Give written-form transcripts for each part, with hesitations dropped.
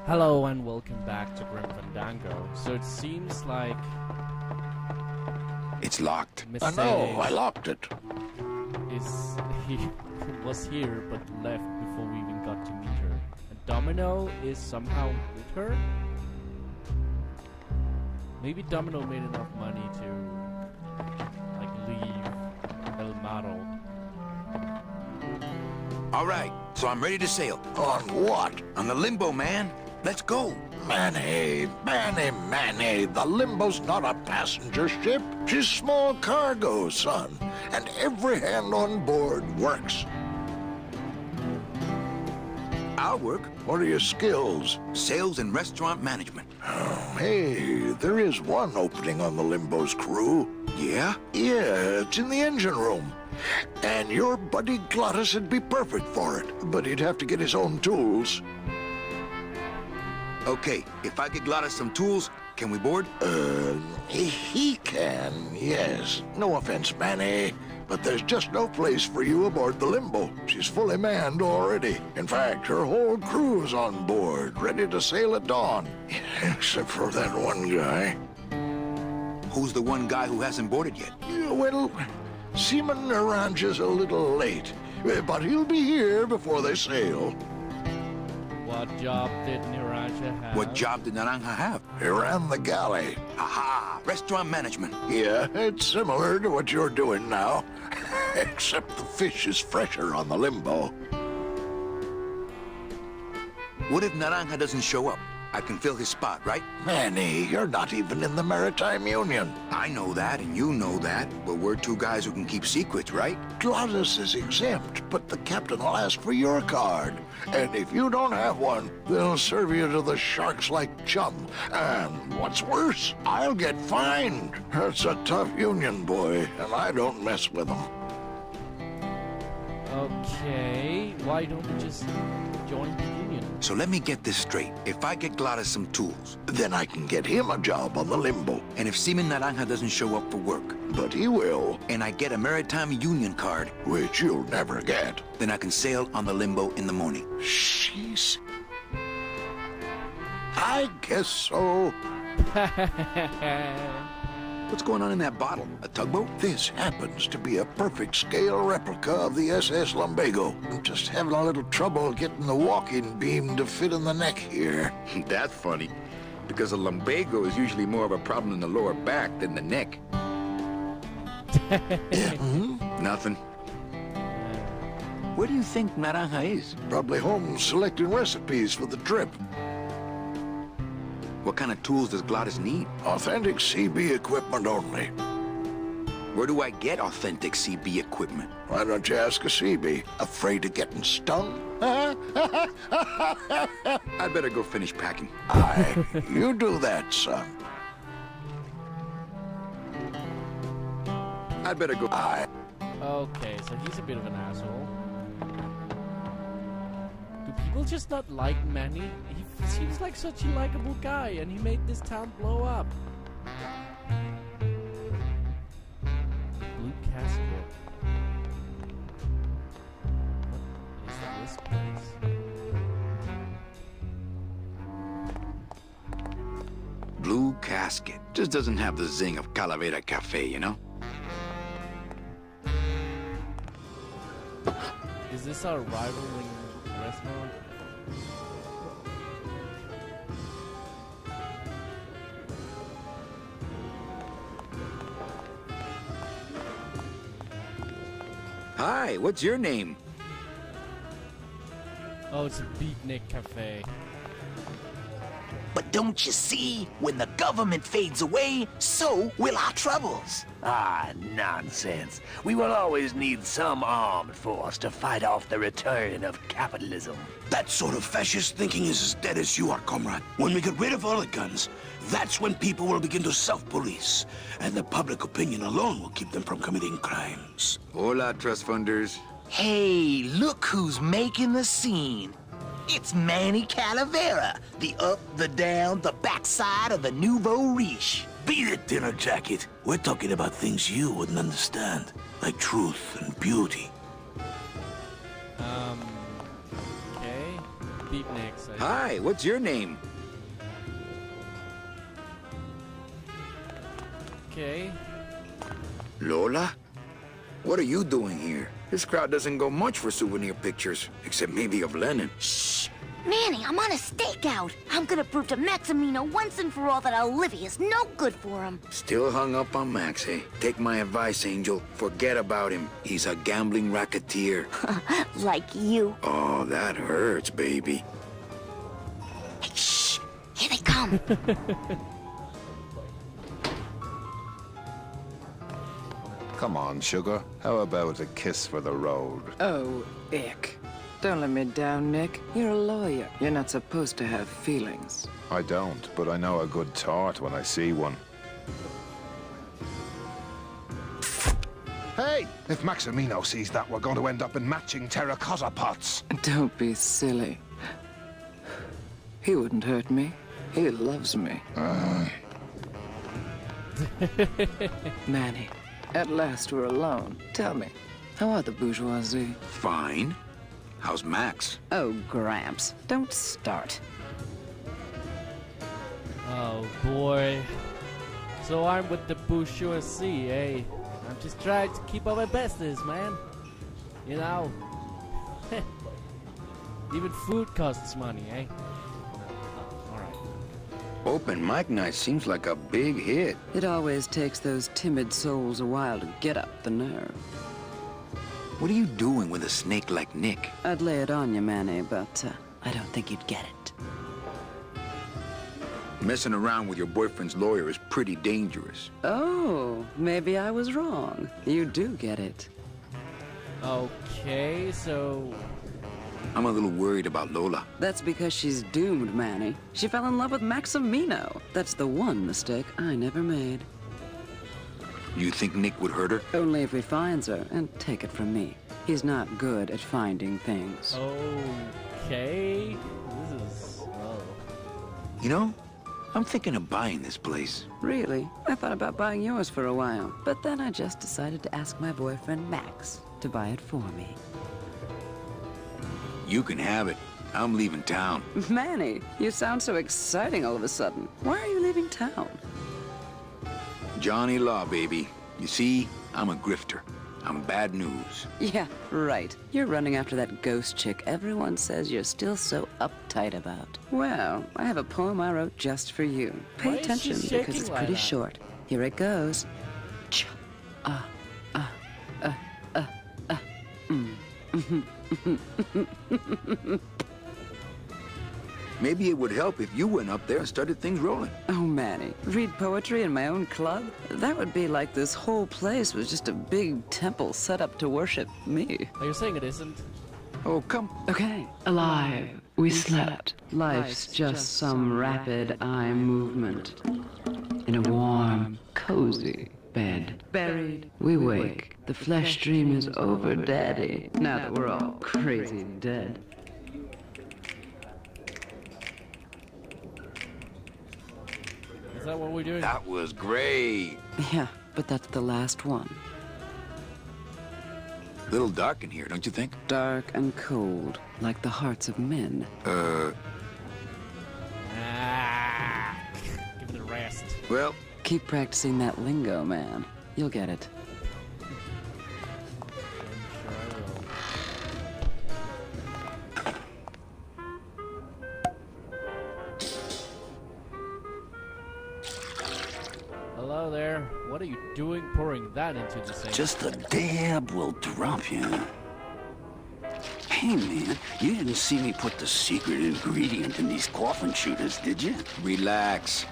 Hello and welcome back to Fandango. So it seems like it's locked. I know, I locked it. He was here but left before we even got to meet her. And Domino is somehow with her? Maybe Domino made enough money to leave El Maro. Alright, so I'm ready to sail. On what? On the Limbo, man. Let's go. Manny, the Limbo's not a passenger ship. She's small cargo, son. And every hand on board works. I'll work. What are your skills? Sales and restaurant management. Oh, hey, there is one opening on the Limbo's crew. Yeah? Yeah, it's in the engine room. And your buddy Glottis would be perfect for it, but he'd have to get his own tools. Okay, if I get Glottis some tools, can we board? He can, yes. No offense, Manny, but there's just no place for you aboard the Limbo. She's fully manned already. In fact, her whole crew's on board, ready to sail at dawn. Except for that one guy. Who's the one guy who hasn't boarded yet? Yeah, well, Seaman Naranja's a little late, but he'll be here before they sail. What job did Naranja have? What job did Naranja have? He ran the galley. Aha! Restaurant management. Yeah, it's similar to what you're doing now. Except the fish is fresher on the Limbo. What if Naranja doesn't show up? I can fill his spot, right? Manny, you're not even in the Maritime Union. I know that, and you know that, but we're two guys who can keep secrets, right? Glottis is exempt, but the captain will ask for your card. And if you don't have one, they'll serve you to the sharks like chum. And what's worse, I'll get fined. That's a tough union, boy, and I don't mess with them. Okay, why don't we just join the union? So let me get this straight. If I get Glottis some tools, then I can get him a job on the Limbo. And if Seaman Naranja doesn't show up for work, but he will, and I get a Maritime Union card, which you'll never get, then I can sail on the Limbo in the morning. Jeez. I guess so. What's going on in that bottle? A tugboat? This happens to be a perfect scale replica of the SS Lumbago. I'm just having a little trouble getting the walking beam to fit in the neck here. That's funny, because a lumbago is usually more of a problem in the lower back than the neck. Nothing. Where do you think Naranja is? Probably home selecting recipes for the trip. What kind of tools does Glottis need? Authentic CB equipment only. Where do I get authentic CB equipment? Why don't you ask a CB? Afraid of getting stung? I'd better go finish packing. Aye, you do that, son. I'd better go. Aye. Okay, so he's a bit of an asshole. Do people just not like Manny? He seems like such a likable guy, and he made this town blow up. Blue casket. What is this place? Blue casket. Just doesn't have the zing of Calavera Cafe, you know? Is this our rivaling restaurant? Hi, what's your name? Oh, it's a Beatnik Cafe. But don't you see, when the government fades away, so will our troubles. Ah, nonsense. We will always need some armed force to fight off the return of capitalism. That sort of fascist thinking is as dead as you are, comrade. When we get rid of all the guns, that's when people will begin to self-police, and the public opinion alone will keep them from committing crimes. Hola, trust funders. Hey, look who's making the scene. It's Manny Calavera, the up, the down, the backside of the nouveau riche. Beat it, dinner jacket. We're talking about things you wouldn't understand, like truth and beauty. Okay. beatniks. Hi, what's your name? Okay. Lola? What are you doing here? This crowd doesn't go much for souvenir pictures, except maybe of Lenin. Shh! Manny, I'm on a stakeout. I'm gonna prove to Maximino once and for all that Olivia's no good for him. Still hung up on Max, eh? Take my advice, Angel. Forget about him. He's a gambling racketeer. Like you. Oh, that hurts, baby. Hey, shh! Here they come. Come on, sugar. How about a kiss for the road? Oh, ick. Don't let me down, Nick. You're a lawyer. You're not supposed to have feelings. I don't, but I know a good tart when I see one. Hey! If Maximino sees that, we're going to end up in matching terracotta pots. Don't be silly. He wouldn't hurt me. He loves me. Manny, at last we're alone. Tell me, how are the bourgeoisie? Fine. How's Max? Oh, Gramps, don't start. Oh boy. So I'm with the bourgeoisie, eh? I'm just trying to keep up my business, man. You know? Even food costs money, eh? Alright. Open mic night seems like a big hit. It always takes those timid souls a while to get up the nerve. What are you doing with a snake like Nick? I'd lay it on you, Manny, but I don't think you'd get it. Messing around with your boyfriend's lawyer is pretty dangerous. Oh, maybe I was wrong. You do get it. Okay, so... I'm a little worried about Lola. That's because she's doomed, Manny. She fell in love with Maximino. That's the one mistake I never made. You think Nick would hurt her? Only if he finds her, and take it from me. He's not good at finding things. Okay... This is... well... You know, I'm thinking of buying this place. Really? I thought about buying yours for a while, but then I just decided to ask my boyfriend Max to buy it for me. You can have it. I'm leaving town. Manny, you sound so exciting all of a sudden. Why are you leaving town? Johnny Law, baby. You see, I'm a grifter. I'm bad news. Yeah, right. You're running after that ghost chick everyone says you're still so uptight about. Well, I have a poem I wrote just for you. Pay Why is she attention shaking because it's like pretty that? short. Here it goes. Ch Maybe it would help if you went up there and started things rolling. Oh, Manny, read poetry in my own club? That would be like this whole place was just a big temple set up to worship me. Are you saying it isn't? Oh, come. Okay. Alive, we slept. Life's just some rapid eye movement. In a warm, cozy bed. Buried, we wake. The flesh dream is over, Daddy. Now that we're all crazy dead. Is that what we're doing? That was great. Yeah, but that's the last one. A little dark in here, don't you think? Dark and cold, like the hearts of men. Ah, give it a rest. Well, Keep practicing that lingo, man. You'll get it. Hello there. What are you doing pouring that into the sink? Just a dab will drop you. Hey, man, you didn't see me put the secret ingredient in these coffin shooters, did you? relax.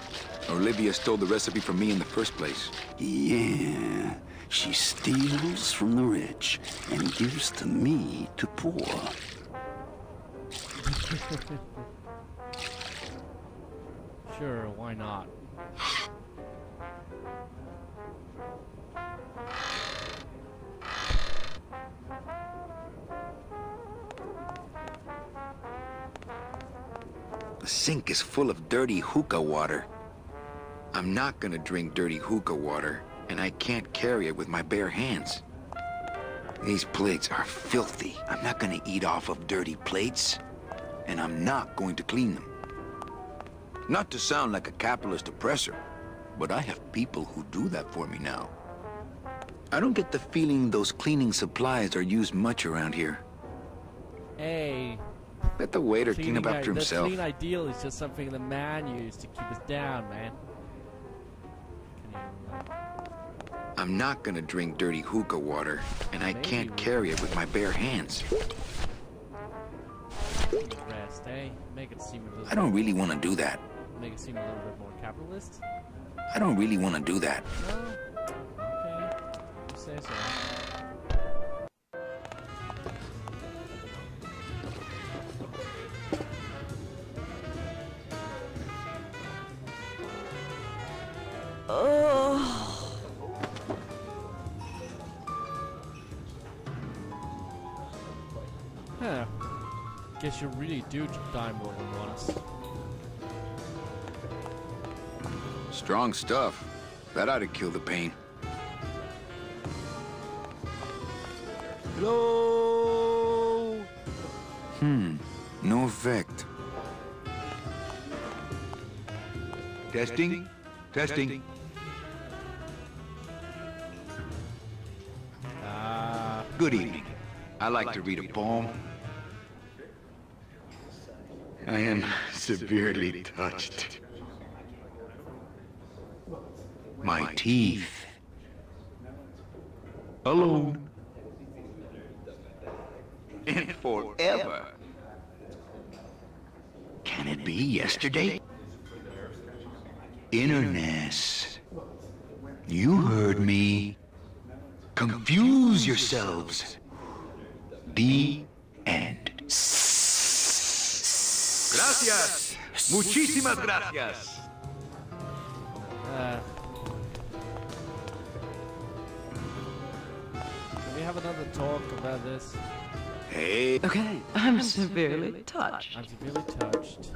Olivia stole the recipe from me in the first place. Yeah, she steals from the rich and gives to me to poor. Sure, why not? The sink is full of dirty hookah water. I'm not gonna drink dirty hookah water, and I can't carry it with my bare hands. These plates are filthy. I'm not gonna eat off of dirty plates. and I'm not going to clean them. Not to sound like a capitalist oppressor, but I have people who do that for me now. I don't get the feeling those cleaning supplies are used much around here. Hey. Let the waiter clean up after himself. The clean ideal is just something the man used to keep us down, man. I'm not gonna drink dirty hookah water, and I can't carry it with my bare hands. Rest, eh? Make it seem a little I don't really want to do that. Make it seem a little bit more capitalist. I don't really want to do that. No? Okay. You say so. Huh. Guess you really do die more than once. Strong stuff. That ought to kill the pain. Hello? No effect. Testing? Testing. Good evening. I like to read a poem. I am severely touched. My teeth. Alone. And forever. Can it be yesterday? Interness. You heard me. Confuse yourselves. The end. Gracias. Muchísimas gracias. Can we have another talk about this? Hey. Okay, I'm severely touched. I'm severely touched.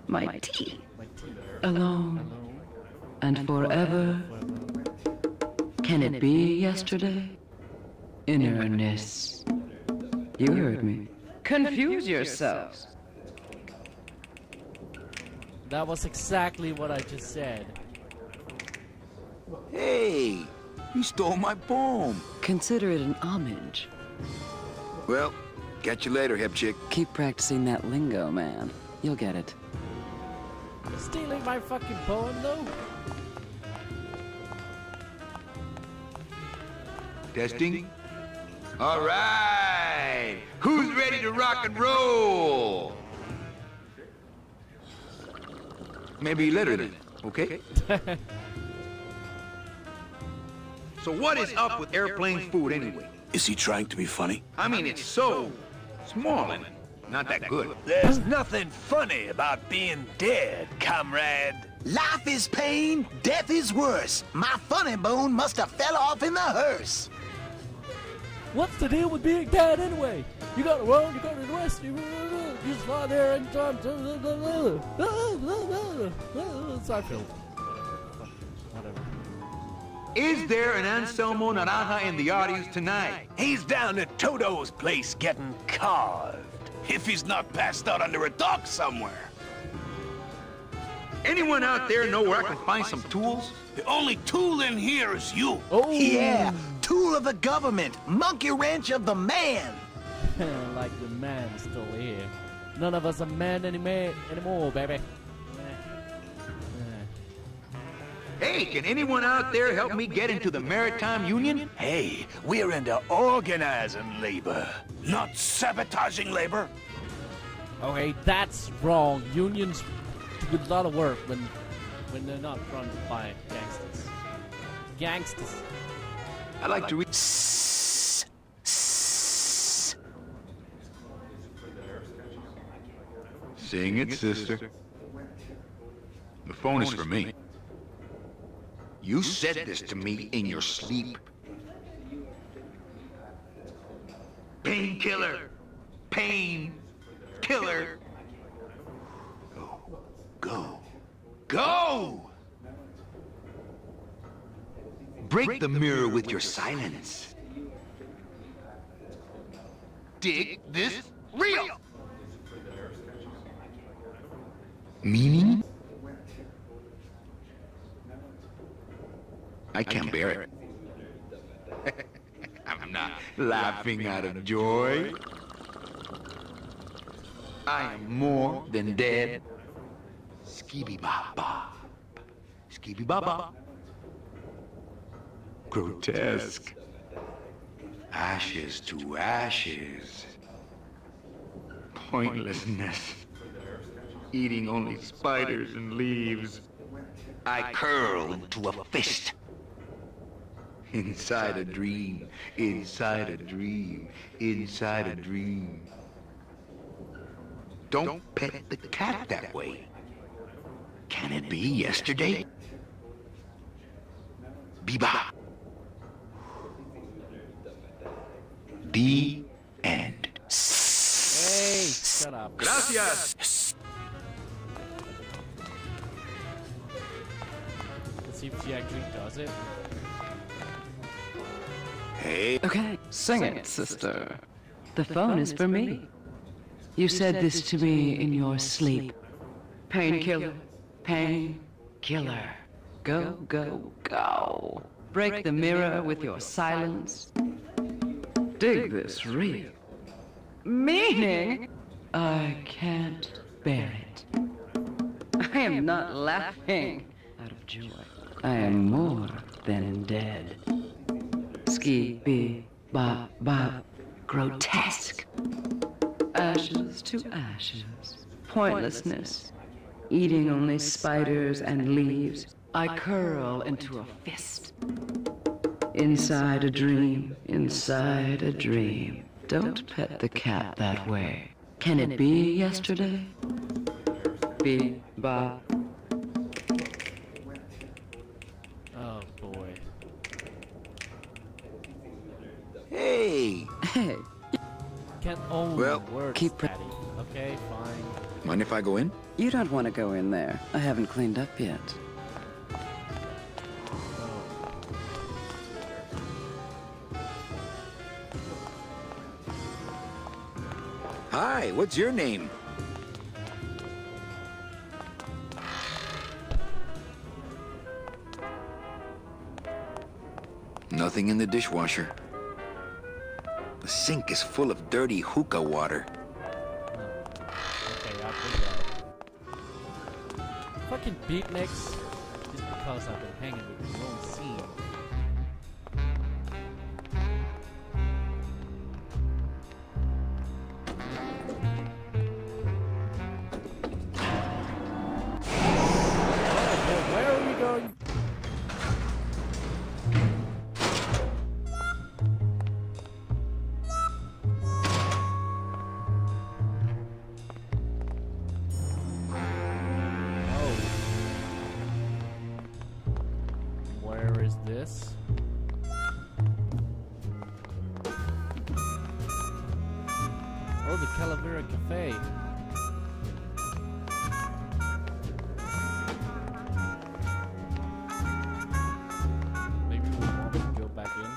My teeth. My teeth. Alone. And forever. Can it be yesterday? Innerness. You heard me. Confuse yourselves. That was exactly what I just said. Hey, you stole my poem. Consider it an homage. Well, catch you later, hip chick. Keep practicing that lingo, man. You'll get it. Stealing my fucking poem, though? Testing? All right. Who's ready to rock and roll? Maybe later then, okay? So what is up with airplane food anyway? Is he trying to be funny? I mean, it's so small and not that good. There's nothing funny about being dead, comrade. Life is pain, death is worse. My funny bone must have fell off in the hearse. What's the deal with being dead anyway? You go to Rome, you go to the West, you just fly there and Seinfeld. Whatever. Is there an Anselmo Naranja in the audience tonight? He's down at Toto's place getting carved. If he's not passed out under a dock somewhere. Anyone out there know where I can find some tools? The only tool in here is you. Oh! Yeah, tool of the government, monkey wrench of the man. Like the man's still here. None of us are men anymore, baby. Hey, can anyone out there help me get into the Maritime Union? Hey, we're into organizing labor. Not sabotaging labor. Okay, that's wrong. Unions do a lot of work when they're not run by gangsters. Gangsters. I like to read. Sing it, sister. The phone is for me. You said this to me in your sleep. Painkiller. Pain. Killer. Go. Go. Go! Break the mirror with your silence. Dig this real. Meaning? I can't bear it. I'm not laughing out of joy. I am more than dead. Skibby-bop-bop. Skibby-bop-bop. Grotesque. Ashes to ashes. Pointlessness. Eating only spiders and leaves. I curl into a fist. Inside a dream, inside a dream, inside a dream. Don't pet the cat that way. Can it be yesterday? Bebop. The end. Hey, shut up. Gracias. Let's see if she actually does it. Hey. Okay, sing it, sister. The phone is for me. You said this to me in your sleep. Painkiller, painkiller. Go, go, go. Break the mirror with your silence. Dig this real. Meaning? I can't bear it. I am not laughing out of joy. I am more than dead. Ski, bop, bop, grotesque. Ashes to ashes, pointlessness. Eating only spiders and leaves, I curl into a fist. Inside a dream, inside a dream. Don't pet the cat that way. Can it be yesterday? Be, bop. Oh boy. Hey. Hey, Can't own Well, words, keep Daddy. Okay, fine. Mind if I go in? you don't want to go in there. I haven't cleaned up yet. Hi, what's your name? Nothing in the dishwasher. The sink is full of dirty hookah water. Okay, I'll do that. Fucking beatniks. Just because I've been hanging with the wrong scene. Where are we going? Where is this? Oh, the Calavera Cafe. Maybe we want to go back in.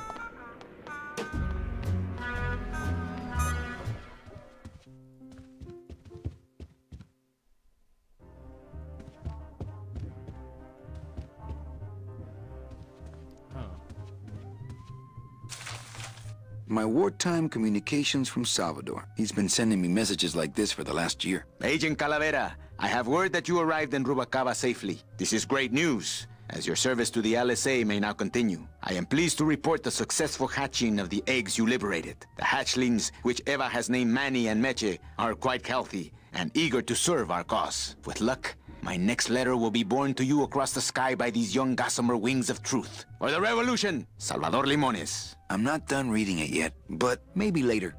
My wartime communications from Salvador. He's been sending me messages like this for the last year. Agent Calavera, I have word that you arrived in Rubalcaba safely. This is great news, as your service to the LSA may now continue. I am pleased to report the successful hatching of the eggs you liberated. The hatchlings, which Eva has named Manny and Meche, are quite healthy and eager to serve our cause. With luck, my next letter will be borne to you across the sky by these young gossamer wings of truth. For the revolution, Salvador Limones. I'm not done reading it yet, but maybe later.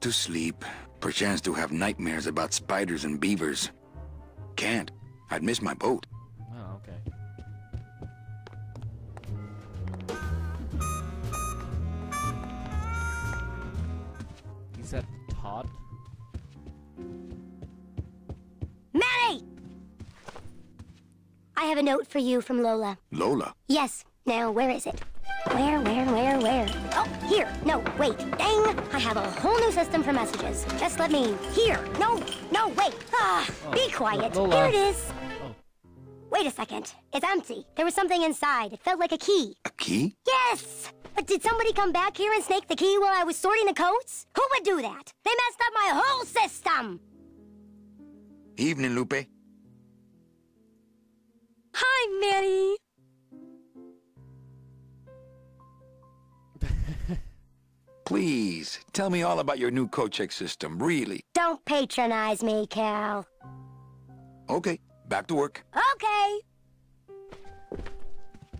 To sleep. Perchance to have nightmares about spiders and beavers. Can't. I'd miss my boat. Oh, okay. Is that Todd? Manny! I have a note for you from Lola. Lola? Yes. Now, where is it? Where? Oh! Here, no, wait. Dang, I have a whole new system for messages. Just let me... Here, no, wait. Be quiet. Here it is. Wait a second. It's empty. There was something inside. It felt like a key. A key? Yes! But did somebody come back here and snake the key while I was sorting the coats? Who would do that? They messed up my whole system! Evening, Lupe. Hi, Manny. Please, tell me all about your new coat check system, really. Don't patronize me, Cal. Okay, back to work. Okay.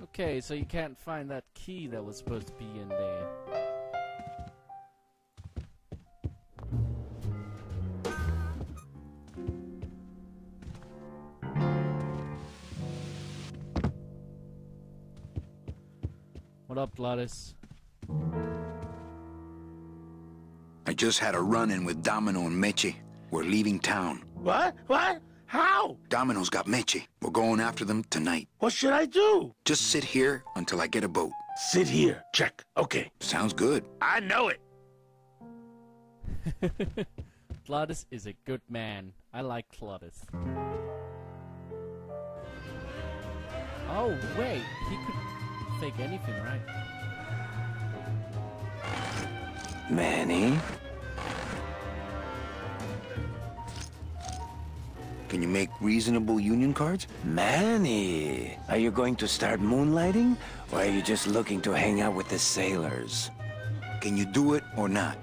Okay, so you can't find that key that was supposed to be in there. What up, Gladys? I just had a run-in with Domino and Meche. We're leaving town. What? What? How? Domino's got Meche. We're going after them tonight. What should I do? Just sit here until I get a boat. Sit here. Check. Okay. Sounds good. I know it. Gladys is a good man. I like Gladys. Oh, wait. He could fake anything, right? Manny? Can you make reasonable union cards? Manny! Are you going to start moonlighting? Or are you just looking to hang out with the sailors? Can you do it or not?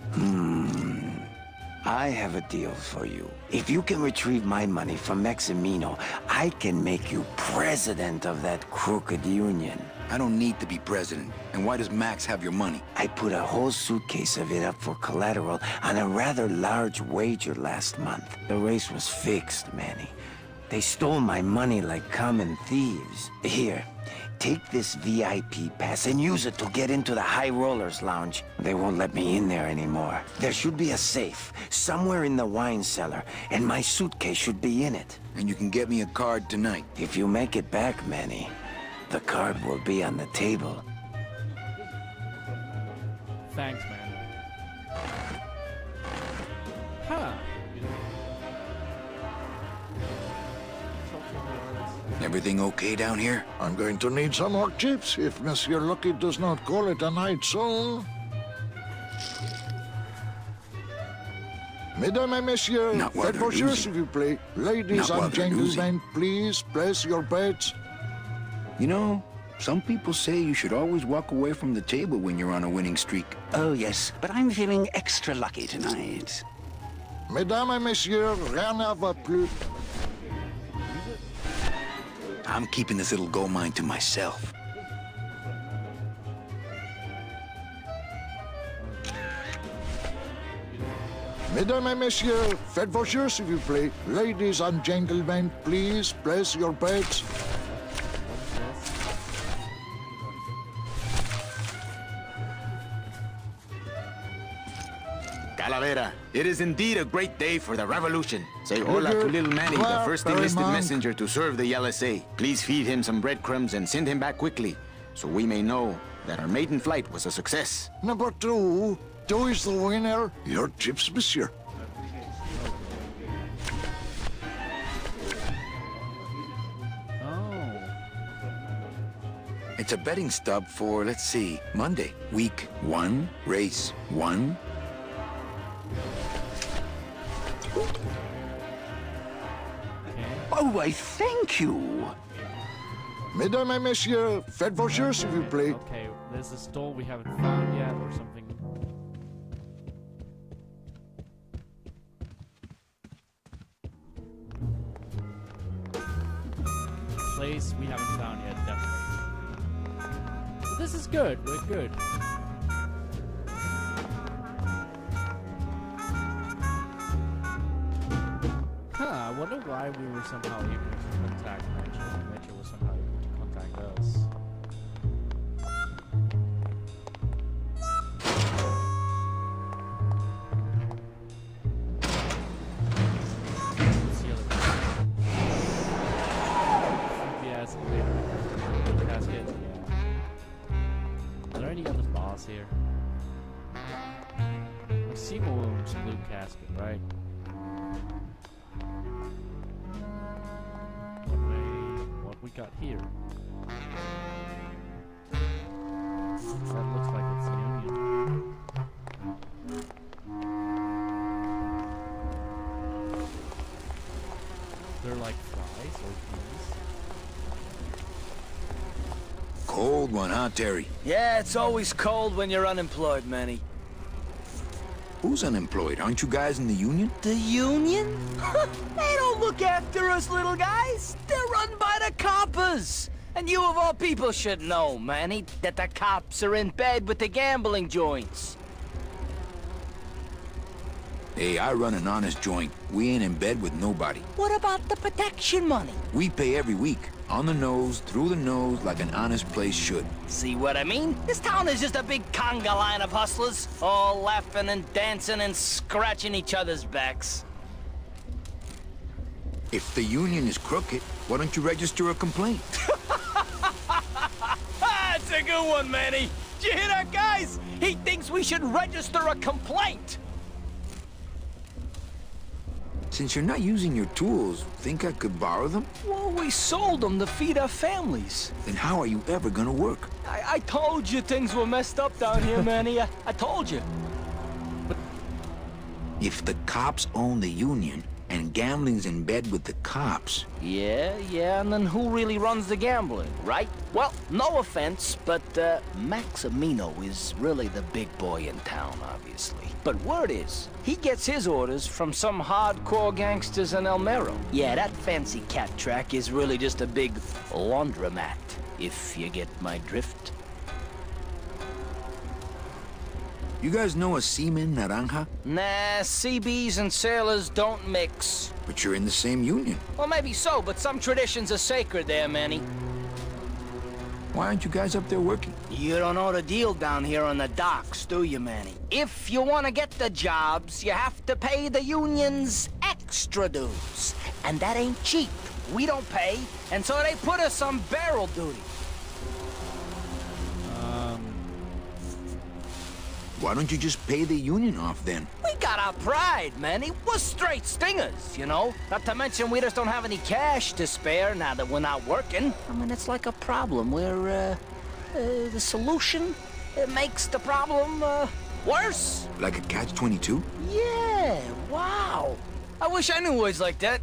I have a deal for you. If you can retrieve my money from Maximino, I can make you president of that crooked union. I don't need to be president. And why does Max have your money? I put a whole suitcase of it up for collateral on a rather large wager last month. The race was fixed, Manny. They stole my money like common thieves. Here, take this VIP pass and use it to get into the High Rollers Lounge. They won't let me in there anymore. There should be a safe somewhere in the wine cellar, and my suitcase should be in it. And you can get me a card tonight. If you make it back, Manny, the card will be on the table. Thanks, man. Huh. Everything okay down here? I'm going to need some more chips if Monsieur Lucky does not call it a night soon. Mesdames et messieurs, Not while faites they're vos jeux, losing. s'il vous plaît. Ladies Not while and they're gentlemen, please place your bets. You know, some people say you should always walk away from the table when you're on a winning streak. Oh, yes, but I'm feeling extra lucky tonight. Mesdames et messieurs, rien ne va plus. I'm keeping this little gold mine to myself. Mesdames et messieurs, faites vos jeux, s'il vous plaît. Ladies and gentlemen, please place your bets. Calavera, it is indeed a great day for the revolution. Say hola to little Manny, the first enlisted messenger to serve the LSA. Please feed him some breadcrumbs and send him back quickly, so we may know that our maiden flight was a success. Number 2. 2 is the winner. Your chips, monsieur. It's a betting stub for, let's see, Monday. Week 1, race 1. Oh, I thank you. Mesdames et messieurs, faites vos jeux, s'il vous plaît. Okay, there's a store we haven't found yet or something. Place we haven't found yet, definitely. But this is good, we're good. I wonder why we were somehow able to contact Metro. Metro was somehow able to contact us. What's the other one? CPS later. Casket, yeah. Are there any other boss here? Alright. What we got here? That looks like it's the Union. They're like flies or bees. Cold one, huh, Terry? Yeah, it's always cold when you're unemployed, Manny. Who's unemployed? Aren't you guys in the Union? The Union? They don't look after us little guys. They're run by the coppers. And you of all people should know, Manny, that the cops are in bed with the gambling joints. Hey, I run an honest joint. We ain't in bed with nobody. What about the protection money? We pay every week. On the nose, through the nose, like an honest place should. See what I mean? This town is just a big conga line of hustlers, all laughing and dancing and scratching each other's backs. If the Union is crooked, why don't you register a complaint? That's a good one, Manny. Did you hear that, guys? He thinks we should register a complaint. Since you're not using your tools, think I could borrow them? Well, we sold them to feed our families. Then how are you ever gonna work? I told you things were messed up down here, Manny. I told you. But if the cops own the Union, and gambling's in bed with the cops... Yeah, and then who really runs the gambling, right? Well, no offense, but Maximino is really the big boy in town, obviously. But word is, he gets his orders from some hardcore gangsters in El Mero. Yeah, that fancy cat track is really just a big laundromat, if you get my drift. You guys know a seaman, Naranja? Nah, CBs and sailors don't mix. But you're in the same Union. Well, maybe so, but some traditions are sacred there, Manny. Why aren't you guys up there working? You don't know the deal down here on the docks, do you, Manny? If you want to get the jobs, you have to pay the Union's extra dues. And that ain't cheap. We don't pay, and so they put us on barrel duty. Why don't you just pay the Union off, then? We got our pride, Manny. We're straight stingers, you know? Not to mention we just don't have any cash to spare now that we're not working. I mean, it's like a problem where, the solution makes the problem, worse. Like a catch-22? Yeah, wow. I wish I knew words like that.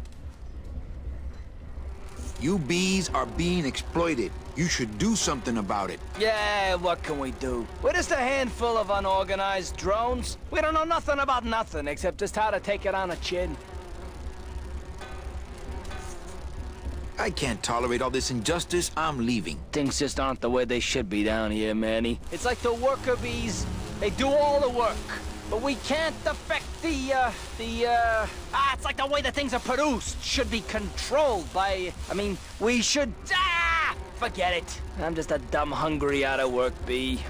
You bees are being exploited. You should do something about it. Yeah, what can we do? We're just a handful of unorganized drones. We don't know nothing about nothing except just how to take it on the chin. I can't tolerate all this injustice. I'm leaving. Things just aren't the way they should be down here, Manny. It's like the worker bees. They do all the work. But we can't affect it's like the way that things are produced should be controlled by, we should, forget it. I'm just a dumb, hungry, out-of-work bee.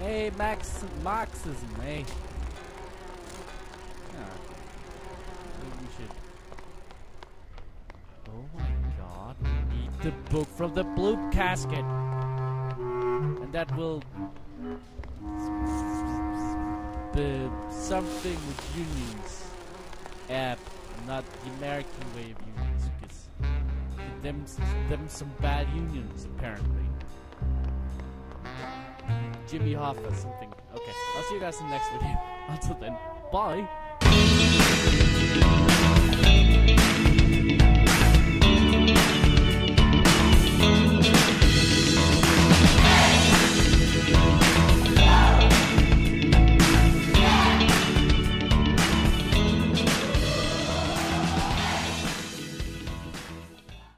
Hey, Marxism, hey. Maybe we should... Oh my god, eat the book from the blue casket. And that will... something with unions. Not the American way of unions, because them some bad unions apparently. Jimmy Hoffa, something. Okay, I'll see you guys in the next video. Until then, bye.